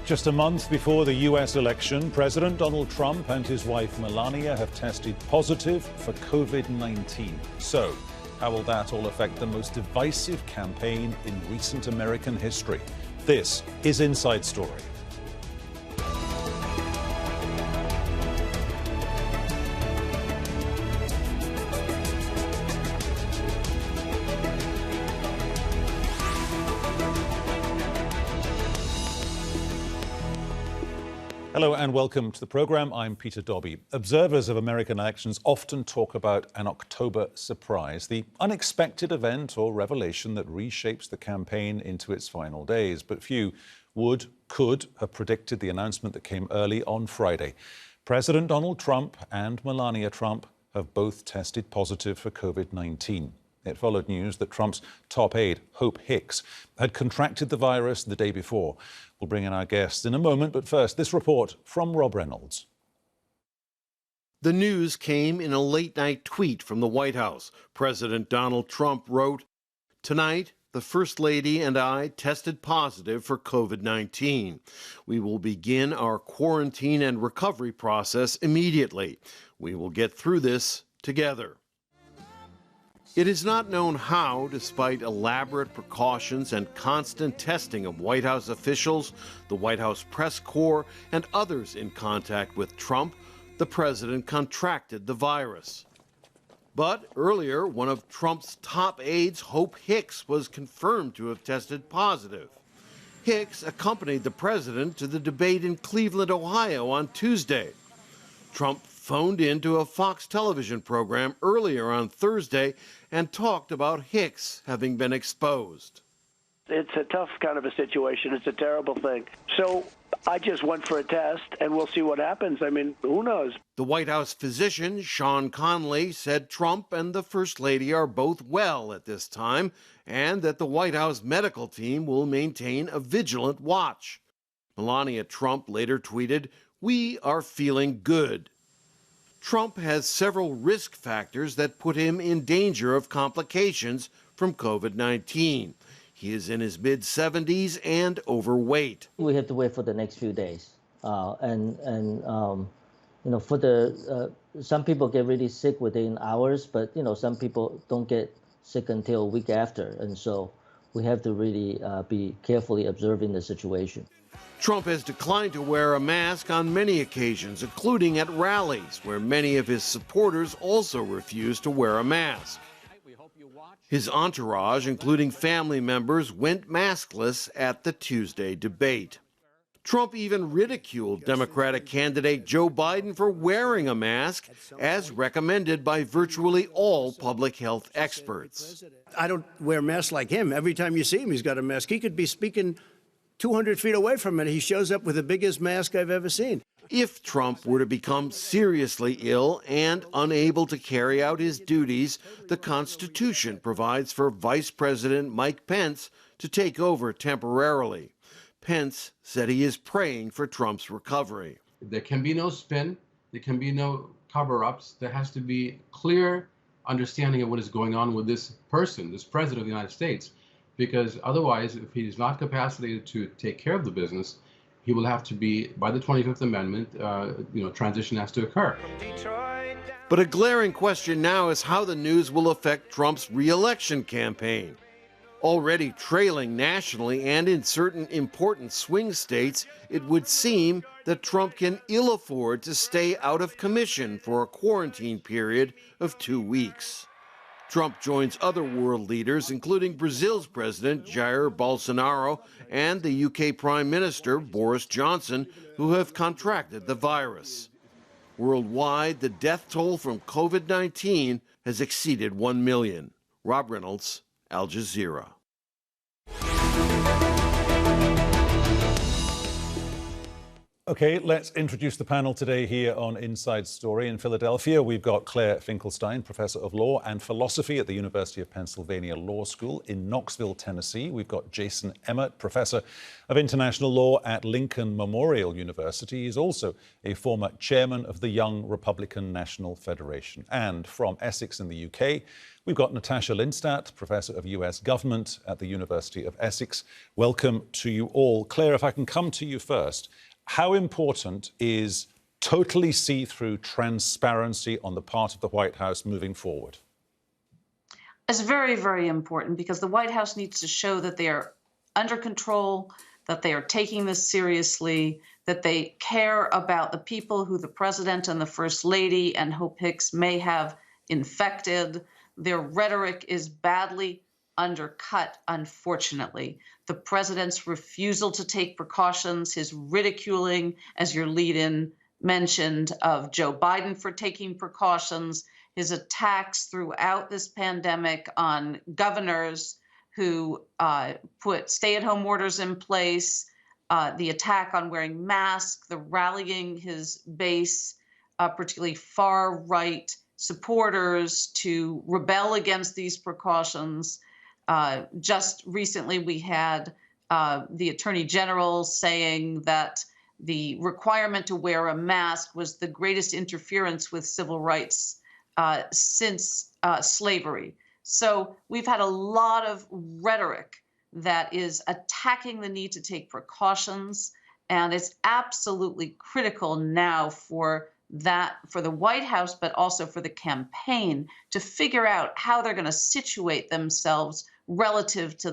Just a month before the US election, President Donald Trump and his wife Melania have tested positive for COVID-19. So, how will that all affect the most divisive campaign in recent American history? This is Inside Story. Hello and welcome to the programme. I'm Peter Dobbie. Observers of American elections often talk about an October surprise, the unexpected event or revelation that reshapes the campaign into its final days. But few could have predicted the announcement that came early on Friday. President Donald Trump and Melania Trump have both tested positive for COVID-19. It followed news that Trump's top aide, Hicks, had contracted the virus the day before. We'll bring in our guests in a moment, but first, this report from Rob Reynolds. The news came in a late-night tweet from the White House. President Donald Trump wrote, "Tonight, the First Lady and I tested positive for COVID-19. We will begin our quarantine and recovery process immediately. We will get through this together." It is not known how, despite elaborate precautions and constant testing of White House officials, the White House press corps, and others in contact with Trump, the president contracted the virus. But earlier, one of Trump's top aides, Hicks, was confirmed to have tested positive. Hicks accompanied the president to the debate in Cleveland, Ohio on Tuesday. Trump phoned into a Fox television program earlier on Thursday and talked about Hicks having been exposed. It's a tough kind of a situation. It's a terrible thing. So I just went for a test, and we'll see what happens. I mean, who knows? The White House physician, Sean Conley, said Trump and the First Lady are both well at this time and that the White House medical team will maintain a vigilant watch. Melania Trump later tweeted, "We are feeling good." Trump has several risk factors that put him in danger of complications from COVID-19. He is in his mid-70s and overweight. We have to wait for the next few days. For some people get really sick within hours, but, some people don't get sick until a week after. And so we have to really be carefully observing the situation. Trump has declined to wear a mask on many occasions, including at rallies, where many of his supporters also refuse to wear a mask. His entourage, including family members, went maskless at the Tuesday debate. Trump even ridiculed Democratic candidate Joe Biden for wearing a mask, as recommended by virtually all public health experts. I don't wear masks like him. Every time you see him, he's got a mask. He could be speaking 200 feet away from it. He shows up with the biggest mask I've ever seen. If Trump were to become seriously ill and unable to carry out his duties, the Constitution provides for Vice President Mike Pence to take over temporarily. Pence said he is praying for Trump's recovery. There can be no spin. There can be no cover-ups. There has to be clear understanding of what is going on with this person, this president of the United States. Because otherwise, if he is not capacitated to take care of the business, he will have to be, by the 25th Amendment, transition has to occur. But a glaring question now is how the news will affect Trump's re-election campaign. Already trailing nationally and in certain important swing states, it would seem that Trump can ill afford to stay out of commission for a quarantine period of 2 weeks. Trump joins other world leaders, including Brazil's President Jair Bolsonaro and the UK Prime Minister Boris Johnson, who have contracted the virus. Worldwide, the death toll from COVID-19 has exceeded 1 million. Rob Reynolds, Al Jazeera. Okay, let's introduce the panel today here on Inside Story. In Philadelphia, we've got Claire Finkelstein, Professor of Law and Philosophy at the University of Pennsylvania Law School. In Knoxville, Tennessee, we've got Jason Emert, Professor of International Law at Lincoln Memorial University. He's also a former chairman of the Young Republican National Federation. And from Essex in the UK, we've got Natasha Lindstaedt, Professor of US Government at the University of Essex. Welcome to you all. Claire, if I can come to you first. How important is totally see-through transparency on the part of the White House moving forward? It's very, very important because the White House needs to show that they are under control, that they are taking this seriously, that they care about the people who the president and the first lady and Hope Hicks may have infected. Their rhetoric is badly undercut, unfortunately. The president's refusal to take precautions, his ridiculing, as your lead-in mentioned, of Joe Biden for taking precautions, his attacks throughout this pandemic on governors who put stay-at-home orders in place, the attack on wearing masks, the rallying his base, particularly far-right supporters to rebel against these precautions. Just recently, we had the Attorney General saying that the requirement to wear a mask was the greatest interference with civil rights since slavery. So we've had a lot of rhetoric that is attacking the need to take precautions, and it's absolutely critical now for the White House, but also for the campaign to figure out how they're going to situate themselves relative to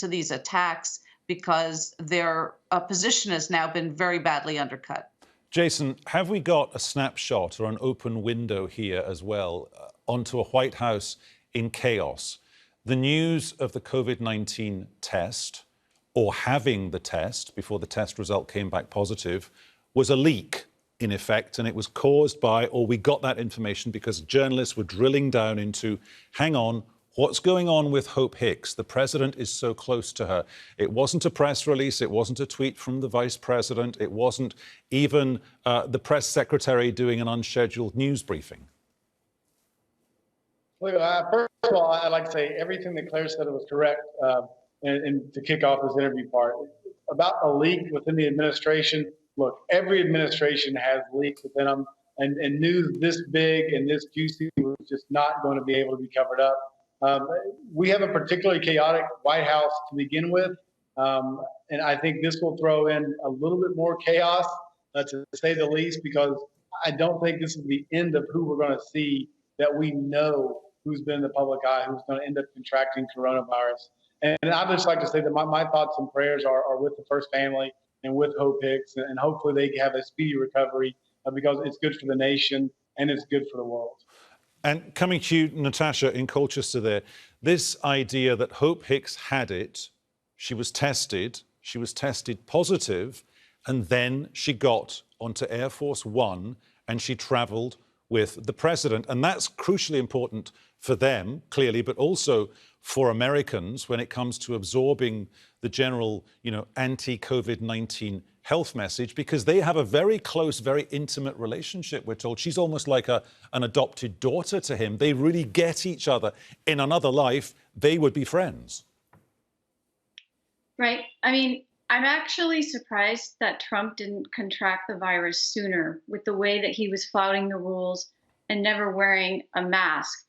these attacks, because their position has now been very badly undercut. Jason, have we got a snapshot or an open window here as well onto a White House in chaos? The news of the COVID-19 test, or having the test before the test result came back positive, was a leak in effect, and it was caused by, or we got that information because journalists were drilling down into, hang on, what's going on with Hope Hicks? The president is so close to her. It wasn't a press release. It wasn't a tweet from the vice president. It wasn't even the press secretary doing an unscheduled news briefing. Well, first of all, I'd like to say everything that Claire said was correct. And to kick off this interview part, about a leak within the administration, look, every administration has leaks within them, and news this big and this juicy was just not going to be able to be covered up. We have a particularly chaotic White House to begin with, and I think this will throw in a little bit more chaos, to say the least, because I don't think this is the end of who we're going to see that we know who's been in the public eye, who's going to end up contracting coronavirus. And I'd just like to say that my thoughts and prayers are with the first family and with Hope Hicks, and hopefully they have a speedy recovery, because it's good for the nation and it's good for the world. And coming to you, Natasha, in Colchester there, this idea that Hope Hicks had it, she was tested positive, and then she got onto Air Force One and she traveled with the president. And that's crucially important for them, clearly, but also for Americans when it comes to absorbing the general, anti-COVID-19 health message, because they have a very close, very intimate relationship, we're told. She's almost like an adopted daughter to him. They really get each other. In another life, they would be friends. Right. I mean, I'm actually surprised that Trump didn't contract the virus sooner with the way that he was flouting the rules and never wearing a mask.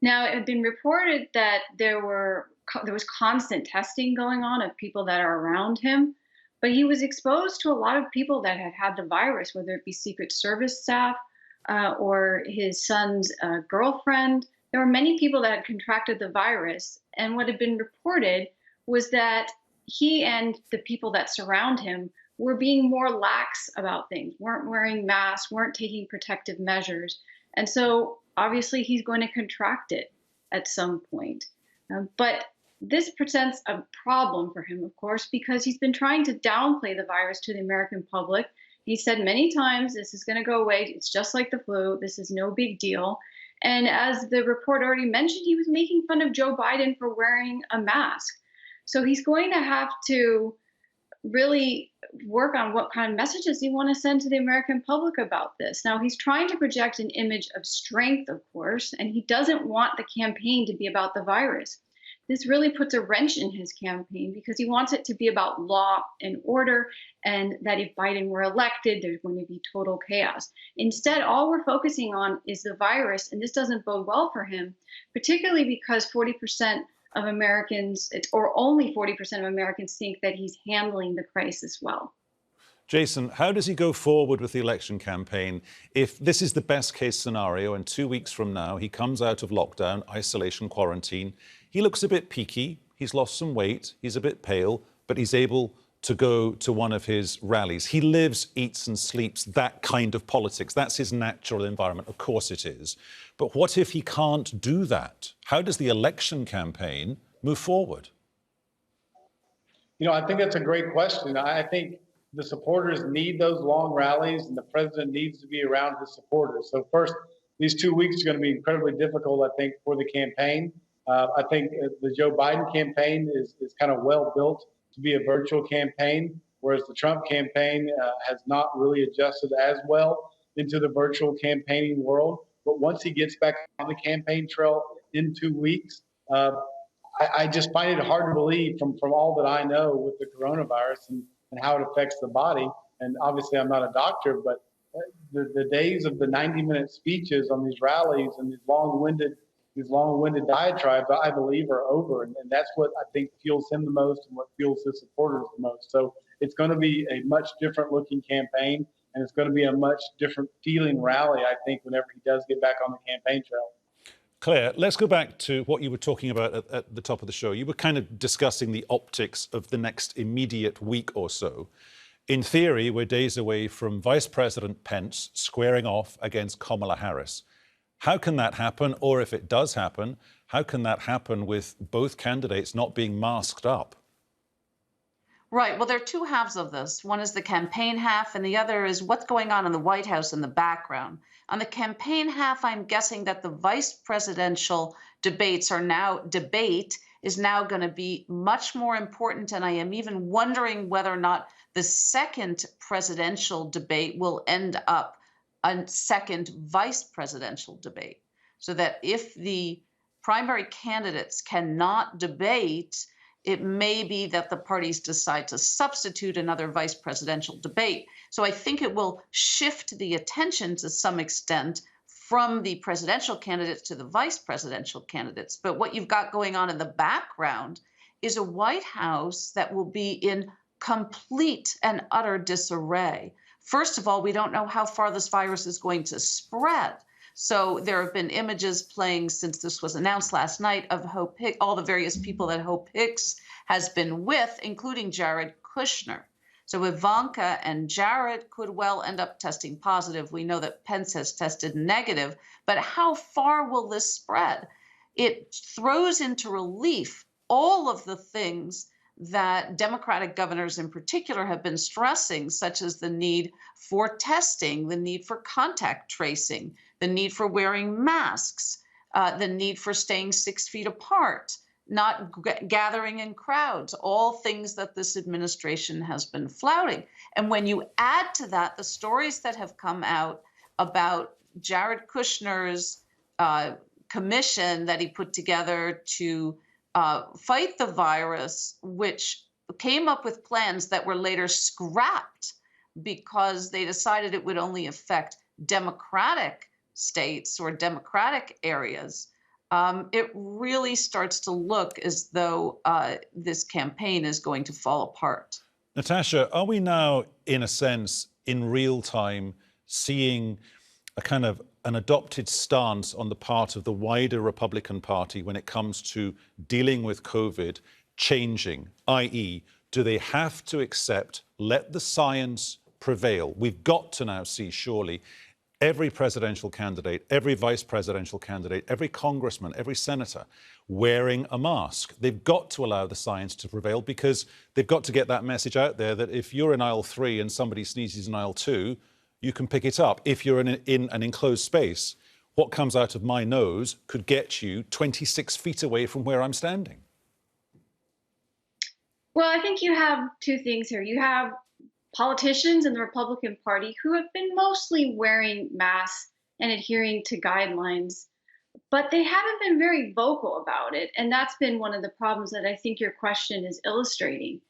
Now, it had been reported that there was constant testing going on of people that are around him, but he was exposed to a lot of people that had had the virus, whether it be Secret Service staff or his son's girlfriend. There were many people that had contracted the virus, and what had been reported was that he and the people that surround him were being more lax about things, weren't wearing masks, weren't taking protective measures. And so obviously he's going to contract it at some point. But this presents a problem for him, of course, because he's been trying to downplay the virus to the American public. He said many times, this is going to go away. It's just like the flu. This is no big deal. And as the report already mentioned, he was making fun of Joe Biden for wearing a mask. So he's going to have to really work on what kind of messages you want to send to the American public about this. Now, he's trying to project an image of strength, of course, and he doesn't want the campaign to be about the virus. This really puts a wrench in his campaign because he wants it to be about law and order, and that if Biden were elected, there's going to be total chaos. Instead, all we're focusing on is the virus, and this doesn't bode well for him, particularly because 40% of Americans, or only 40% of Americans, think that he's handling the crisis well. Jason, how does he go forward with the election campaign if this is the best case scenario and 2 weeks from now he comes out of lockdown, isolation, quarantine, he looks a bit peaky, he's lost some weight, he's a bit pale, but he's able to go to one of his rallies. He lives, eats and sleeps that kind of politics. That's his natural environment. Of course it is. But what if he can't do that? How does the election campaign move forward? You know, I think that's a great question. I think the supporters need those long rallies, and the president needs to be around his supporters. So first, these 2 weeks are going to be incredibly difficult, I think, for the campaign. I think the Joe Biden campaign is kind of well built to be a virtual campaign, whereas the Trump campaign has not really adjusted as well into the virtual campaigning world. But once he gets back on the campaign trail in 2 weeks, I just find it hard to believe from all that I know with the coronavirus and how it affects the body. And obviously I'm not a doctor, but the days of the 90-minute speeches on these rallies and these long-winded diatribes, I believe, are over. And that's what I think fuels him the most and what fuels his supporters the most. So it's going to be a much different looking campaign, and it's going to be a much different feeling rally, I think, whenever he does get back on the campaign trail. Claire, let's go back to what you were talking about at the top of the show. You were kind of discussing the optics of the next immediate week or so. In theory, we're days away from Vice President Pence squaring off against Kamala Harris. How can that happen? Or if it does happen, how can that happen with both candidates not being masked up? Right. Well, there are two halves of this. One is the campaign half, and the other is what's going on in the White House in the background. On the campaign half, I'm guessing that the vice presidential debate is now going to be much more important. And I am even wondering whether or not the second presidential debate will end up a second vice presidential debate. So that if the primary candidates cannot debate, it may be that the parties decide to substitute another vice presidential debate. So I think it will shift the attention to some extent from the presidential candidates to the vice presidential candidates. But what you've got going on in the background is a White House that will be in complete and utter disarray. First of all, we don't know how far this virus is going to spread. So there have been images playing since this was announced last night of Hope Hicks, all the various people that Hope Hicks has been with, including Jared Kushner. So Ivanka and Jared could well end up testing positive. We know that Pence has tested negative, but how far will this spread? It throws into relief all of the things that Democratic governors in particular have been stressing, such as the need for testing, the need for contact tracing, the need for wearing masks, the need for staying 6 feet apart, not gathering in crowds, all things that this administration has been flouting. And when you add to that the stories that have come out about Jared Kushner's commission that he put together to fight the virus, which came up with plans that were later scrapped because they decided it would only affect Democratic states or Democratic areas, it really starts to look as though this campaign is going to fall apart. Natasha, are we now, in a sense, in real time, seeing a kind of an adopted stance on the part of the wider Republican Party when it comes to dealing with COVID changing, i.e., do they have to accept, let the science prevail? We've got to now see, surely, every presidential candidate, every vice presidential candidate, every congressman, every senator wearing a mask. They've got to allow the science to prevail because they've got to get that message out there that if you're in aisle 3 and somebody sneezes in aisle 2, you can pick it up. If you're in an enclosed space, what comes out of my nose could get you 26 feet away from where I'm standing. Well, I think you have two things here. You have politicians in the Republican Party who have been mostly wearing masks and adhering to guidelines, but they haven't been very vocal about it. And that's been one of the problems that I think your question is illustrating.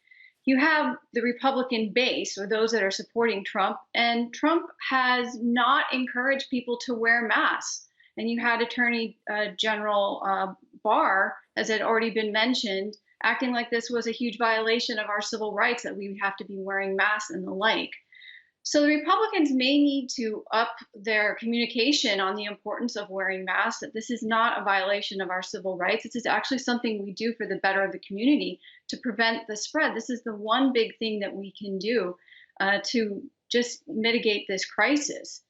You have the Republican base, or those that are supporting Trump, and Trump has not encouraged people to wear masks. And you had Attorney General Barr, as had already been mentioned, acting like this was a huge violation of our civil rights, that we would have to be wearing masks and the like. So the Republicans may need to up their communication on the importance of wearing masks, that this is not a violation of our civil rights. This is actually something we do for the better of the community to prevent the spread. This is the one big thing that we can do to just mitigate this crisis.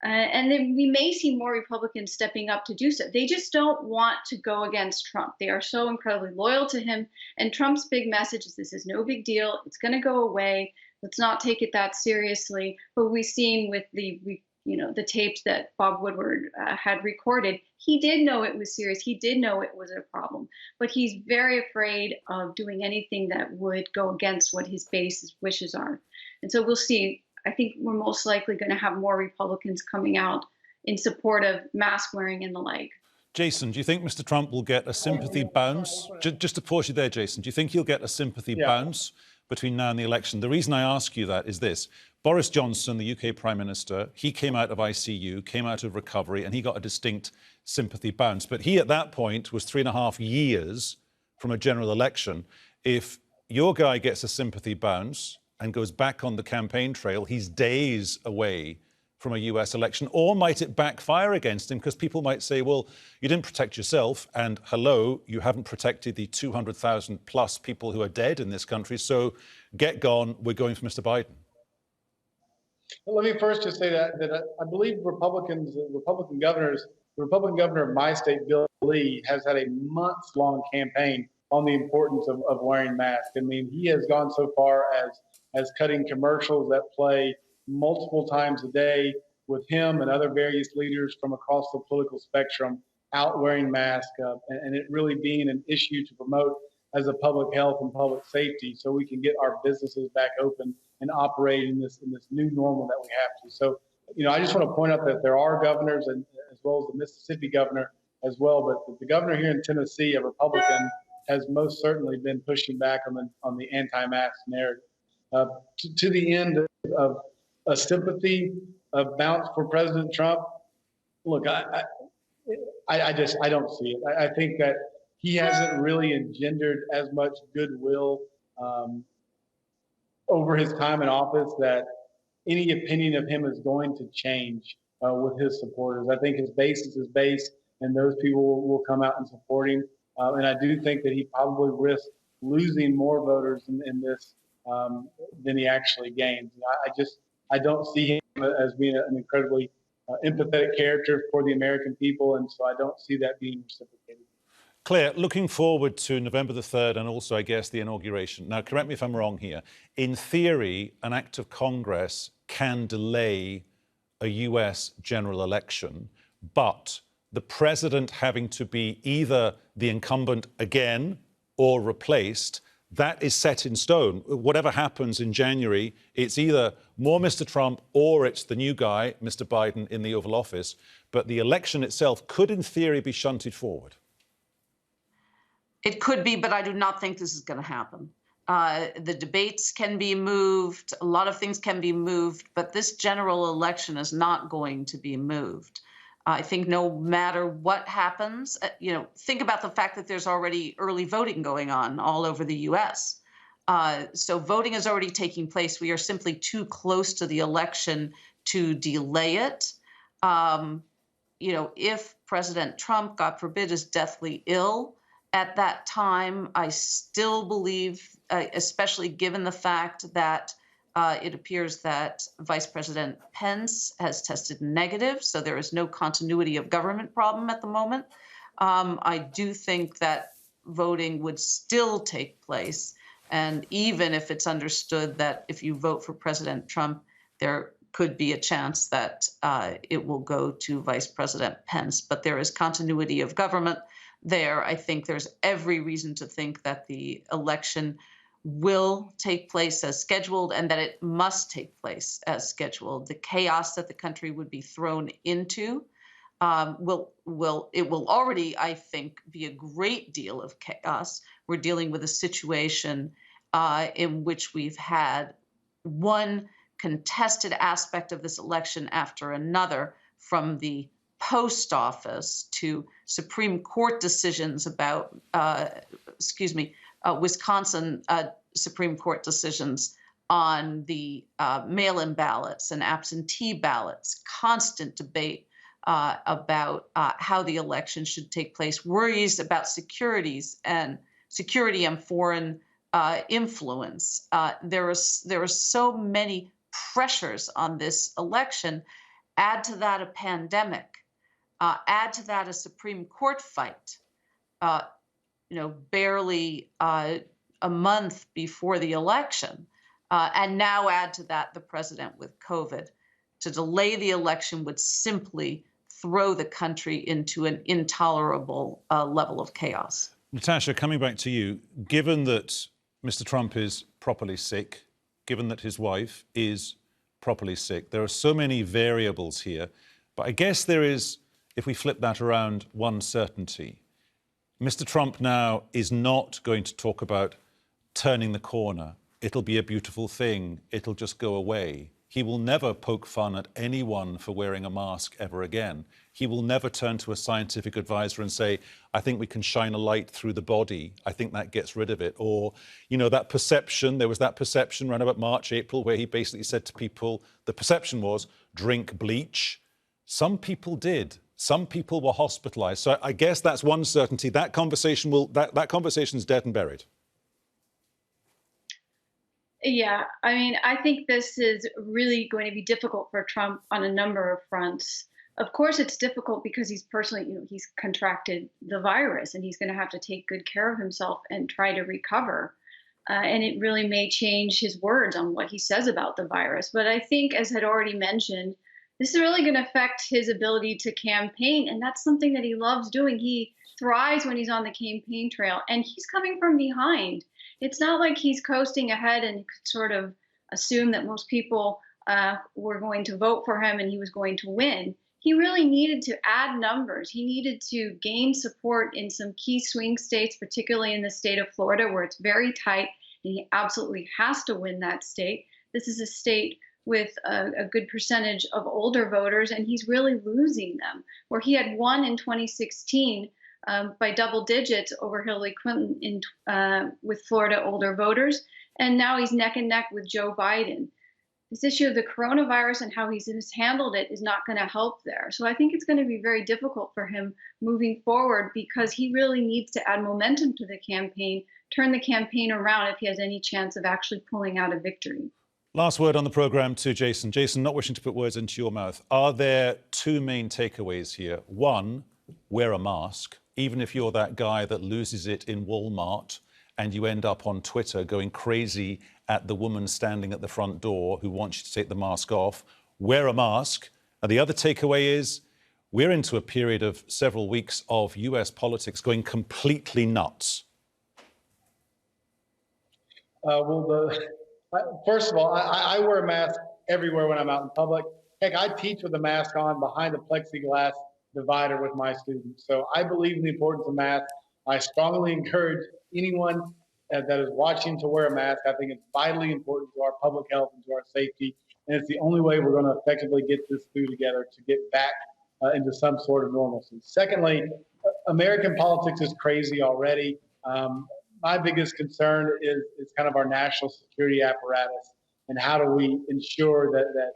And then we may see more Republicans stepping up to do so. They just don't want to go against Trump. They are so incredibly loyal to him. And Trump's big message is this is no big deal. It's going to go away. Let's not take it that seriously. But we've seen with the tapes that Bob Woodward had recorded, he did know it was serious. He did know it was a problem. But he's very afraid of doing anything that would go against what his base's wishes are. And so we'll see. I think we're most likely going to have more Republicans coming out in support of mask wearing and the like. Jason, do you think Mr. Trump will get a sympathy bounce? Just to pause you there, Jason, do you think he'll get a sympathy bounce between now and the election? The reason I ask you that is this. Boris Johnson, the UK Prime Minister, he came out of ICU, came out of recovery, and he got a distinct sympathy bounce. But he, at that point, was 3.5 years from a general election. If your guy gets a sympathy bounce and goes back on the campaign trail, he's days away from a US election. Or might it backfire against him? Because people might say, well, you didn't protect yourself, and hello, you haven't protected the 200,000 plus people who are dead in this country, so get gone, we're going for Mr. Biden. Well, let me first just say that I believe the Republican governor of my state, Bill Lee, has had a months-long campaign on the importance of wearing masks. I mean, he has gone so far as cutting commercials that play multiple times a day with him and other various leaders from across the political spectrum out wearing masks, and it really being an issue to promote as a public health and public safety, so we can get our businesses back open and operate in this new normal that we have to. So, I just want to point out that there are governors, and as well as the Mississippi governor as well, but the governor here in Tennessee, a Republican, has most certainly been pushing back on the anti-mask narrative. To the end of a sympathy bounce for President Trump, look, I don't see it. I think that he hasn't really engendered as much goodwill over his time in office that any opinion of him is going to change with his supporters. I think his base is his base, and those people will come out and support him. And I do think that he probably risks losing more voters in this than he actually gains. I don't see him as being an incredibly empathetic character for the American people, and so I don't see that being reciprocated. Claire, looking forward to November the 3rd and also, I guess, the inauguration. Now, correct me if I'm wrong here. In theory, an act of Congress can delay a US general election, but the president having to be either the incumbent again or replaced, that is set in stone. Whatever happens in January, it's either more Mr. Trump or it's the new guy, Mr. Biden, in the Oval Office. But the election itself could, in theory, be shunted forward. It could be, but I do not think this is going to happen. The debates can be moved. A lot of things can be moved, but this general election is not going to be moved. I think no matter what happens, think about the fact that there's already early voting going on all over the U.S. So voting is already taking place. We are simply too close to the election to delay it. If President Trump, God forbid, is deathly ill at that time, I still believe, especially given the fact that it appears that Vice President Pence has tested negative, so there is no continuity of government problem at the moment. I do think that voting would still take place. And even if it's understood that if you vote for President Trump, there could be a chance that it will go to Vice President Pence. But there is continuity of government there. I think there's every reason to think that the election will take place as scheduled and that it must take place as scheduled. The chaos that the country would be thrown into will already, I think, be a great deal of chaos. We're dealing with a situation in which we've had one contested aspect of this election after another, from the post office to Supreme Court decisions about, Wisconsin Supreme Court decisions on the mail-in ballots and absentee ballots, constant debate about how the election should take place, worries about security and foreign influence. There are so many pressures on this election. Add to that a pandemic. Add to that a Supreme Court fight. Barely a month before the election, and now add to that the president with COVID. To delay the election would simply throw the country into an intolerable level of chaos. Natasha, coming back to you, given that Mr. Trump is properly sick, given that his wife is properly sick, there are so many variables here. But I guess there is, if we flip that around, one certainty. Mr. Trump now is not going to talk about turning the corner. It'll be a beautiful thing. It'll just go away. He will never poke fun at anyone for wearing a mask ever again. He will never turn to a scientific advisor and say, I think we can shine a light through the body. I think that gets rid of it. Or, that perception, there was that perception around about March, April, where he basically said to people, the perception was, drink bleach. Some people did. Some people were hospitalized. So I guess that's one certainty. That conversation that conversation's dead and buried. Yeah, I mean, I think this is really going to be difficult for Trump on a number of fronts. Of course, it's difficult because he's personally, he's contracted the virus and he's going to have to take good care of himself and try to recover. And it really may change his words on what he says about the virus. But I think, as had already mentioned, this is really going to affect his ability to campaign. And that's something that he loves doing. He thrives when he's on the campaign trail, and he's coming from behind. It's not like he's coasting ahead and could sort of assume that most people were going to vote for him and he was going to win. He really needed to add numbers. He needed to gain support in some key swing states, particularly in the state of Florida, where it's very tight, and he absolutely has to win that state. This is a state with a good percentage of older voters, and he's really losing them. Where he had won in 2016 by double digits over Hillary Clinton with Florida older voters, and now he's neck and neck with Joe Biden. This issue of the coronavirus and how he's handled it is not going to help there. So I think it's going to be very difficult for him moving forward, because he really needs to add momentum to the campaign, turn the campaign around if he has any chance of actually pulling out a victory. Last word on the programme to Jason. Jason, not wishing to put words into your mouth, are there two main takeaways here? One, wear a mask, even if you're that guy that loses it in Walmart and you end up on Twitter going crazy at the woman standing at the front door who wants you to take the mask off. Wear a mask. And the other takeaway is we're into a period of several weeks of US politics going completely nuts. First of all, I wear a mask everywhere when I'm out in public. Heck, I teach with a mask on behind a plexiglass divider with my students. So I believe in the importance of masks. I strongly encourage anyone that is watching to wear a mask. I think it's vitally important to our public health and to our safety. And it's the only way we're going to effectively get this through together to get back into some sort of normalcy. Secondly, American politics is crazy already. My biggest concern is kind of our national security apparatus, and how do we ensure that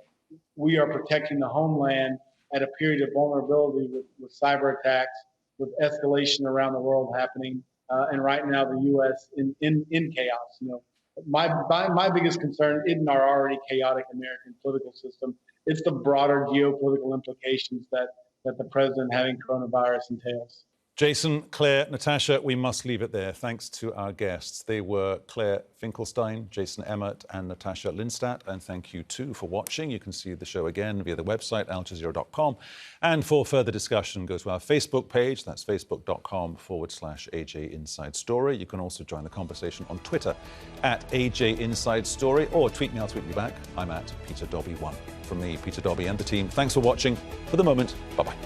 we are protecting the homeland at a period of vulnerability with cyber attacks, with escalation around the world happening, and right now the U.S. in chaos. My biggest concern isn't our already chaotic American political system. It's the broader geopolitical implications that the president having coronavirus entails. Jason, Claire, Natasha, we must leave it there. Thanks to our guests. They were Claire Finkelstein, Jason Emert and Natasha Lindstaedt. And thank you too for watching. You can see the show again via the website, aljazeera.com. And for further discussion, go to our Facebook page. That's facebook.com/AJ Inside Story. You can also join the conversation on Twitter @AJ Inside Story, or tweet me, I'll tweet you back. I'm @PeterDobbie1. From me, Peter Dobbie, and the team, thanks for watching. For the moment, bye-bye.